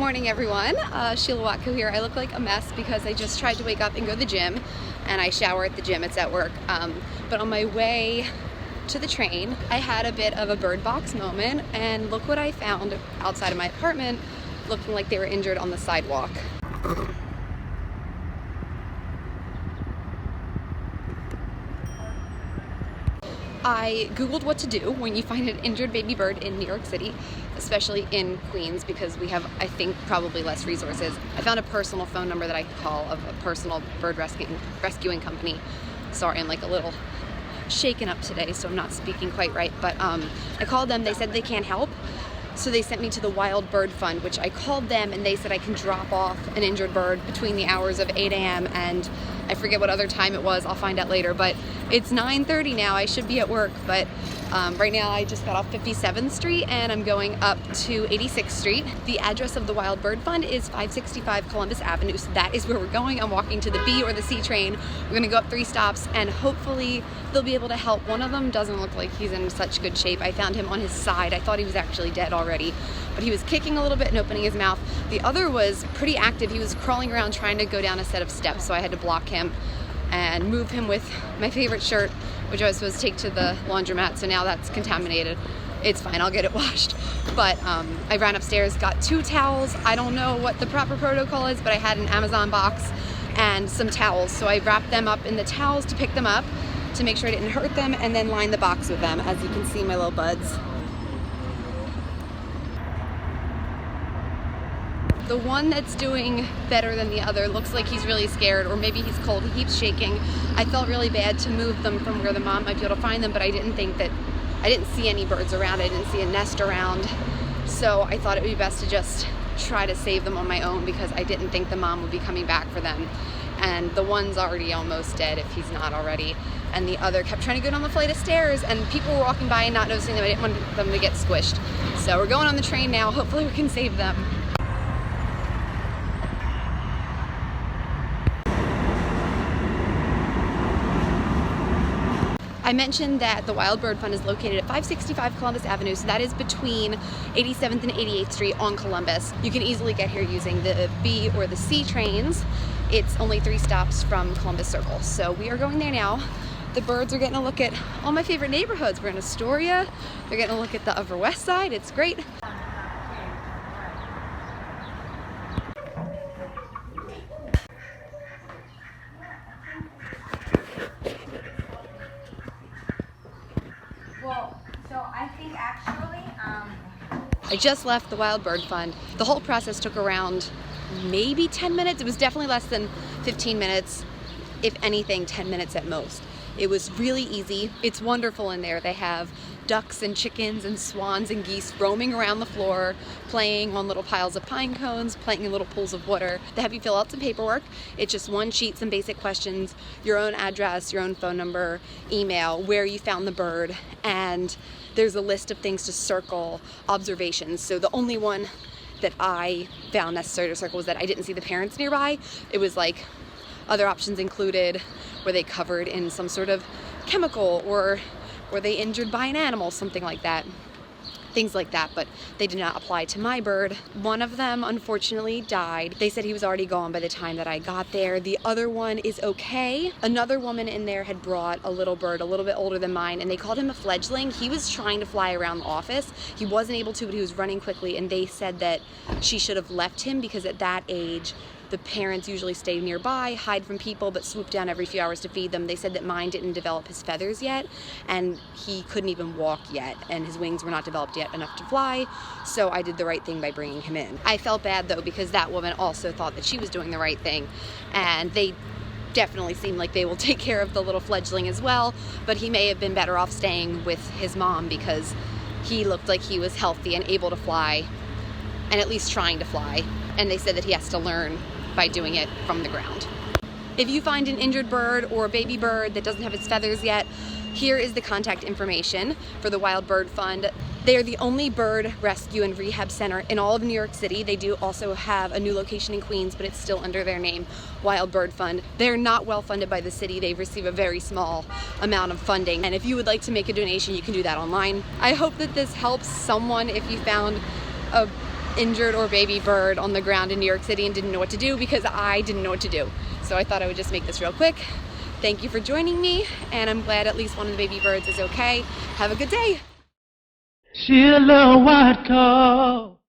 morning, everyone. Sheila Watko here. I look like a mess because I just tried to wake up and go to the gym, and I shower at the gym. It's at work. But on my way to the train, I had a bit of a bird box moment, and look what I found outside of my apartment, looking like they were injured on the sidewalk. I googled what to do when you find an injured baby bird in New York City, especially in Queens, because we have, I think, probably less resources. I found a personal phone number that I could call of a personal bird rescuing company. Sorry, I'm like a little shaken up today, so I'm not speaking quite right, but I called them. They said they can't help, so they sent me to the Wild Bird Fund, which I called them, and they said I can drop off an injured bird between the hours of 8 a.m. and I forget what other time it was. I'll find out later, but it's 9:30 now. I should be at work, but right now I just got off 57th Street and I'm going up to 86th Street. The address of the Wild Bird Fund is 565 Columbus Avenue, so that is where we're going. I'm walking to the B or the C train. We're gonna go up 3 stops and hopefully they'll be able to help. One of them doesn't look like he's in such good shape. I found him on his side. I thought he was actually dead already, but he was kicking a little bit and opening his mouth. The other was pretty active. He was crawling around trying to go down a set of steps, so I had to block him and move him with my favorite shirt, which I was supposed to take to the laundromat, so now that's contaminated. It's fine, I'll get it washed. But I ran upstairs, got 2 towels. I don't know what the proper protocol is, but I had an Amazon box and some towels. So I wrapped them up in the towels to pick them up, to make sure I didn't hurt them, and then lined the box with them. As you can see, my little buds. The one that's doing better than the other looks like he's really scared, or maybe he's cold. He keeps shaking. I felt really bad to move them from where the mom might be able to find them, but I didn't see any birds around. I didn't see a nest around. So I thought it would be best to just try to save them on my own, because I didn't think the mom would be coming back for them. And the one's already almost dead if he's not already. And the other kept trying to go down the flight of stairs, and people were walking by and not noticing them. I didn't want them to get squished. So we're going on the train now. Hopefully we can save them. I mentioned that the Wild Bird Fund is located at 565 Columbus Avenue, so that is between 87th and 88th Street on Columbus. You can easily get here using the B or the C trains. It's only 3 stops from Columbus Circle, so we are going there now. The birds are getting a look at all my favorite neighborhoods. We're in Astoria. They're getting a look at the Upper West Side. It's great. I just left the Wild Bird Fund. The whole process took around maybe 10 minutes. It was definitely less than 15 minutes, if anything, 10 minutes at most. It was really easy. It's wonderful in there. They have ducks and chickens and swans and geese roaming around the floor, playing on little piles of pine cones, playing in little pools of water. They have you fill out some paperwork. It's just one sheet, some basic questions, your own address, your own phone number, email, where you found the bird, and there's a list of things to circle, observations. So the only one that I found necessary to circle was that I didn't see the parents nearby. It was like other options included, were they covered in some sort of chemical, or were they injured by an animal, something like that. Things like that, but they did not apply to my bird. One of them unfortunately died. They said he was already gone by the time that I got there. The other one is okay. Another woman in there had brought a little bird, a little bit older than mine, and they called him a fledgling. He was trying to fly around the office. He wasn't able to, but he was running quickly, and they said that she should have left him, because at that age, the parents usually stay nearby, hide from people, but swoop down every few hours to feed them. They said that mine didn't develop his feathers yet, and he couldn't even walk yet, and his wings were not developed yet enough to fly, so I did the right thing by bringing him in. I felt bad, though, because that woman also thought that she was doing the right thing, and they definitely seem like they will take care of the little fledgling as well, but he may have been better off staying with his mom, because he looked like he was healthy and able to fly, and at least trying to fly, and they said that he has to learn by doing it from the ground. If you find an injured bird or a baby bird that doesn't have its feathers yet, here is the contact information for the Wild Bird Fund. They are the only bird rescue and rehab center in all of New York City. They do also have a new location in Queens, but it's still under their name, Wild Bird Fund. They're not well funded by the city. They receive a very small amount of funding. And if you would like to make a donation, you can do that online. I hope that this helps someone if you found a injured or baby bird on the ground in New York City and didn't know what to do because I didn't know what to do. So I thought I would just make this real quick. Thank you for joining me, and I'm glad at least one of the baby birds is okay. Have a good day. She a little white coat.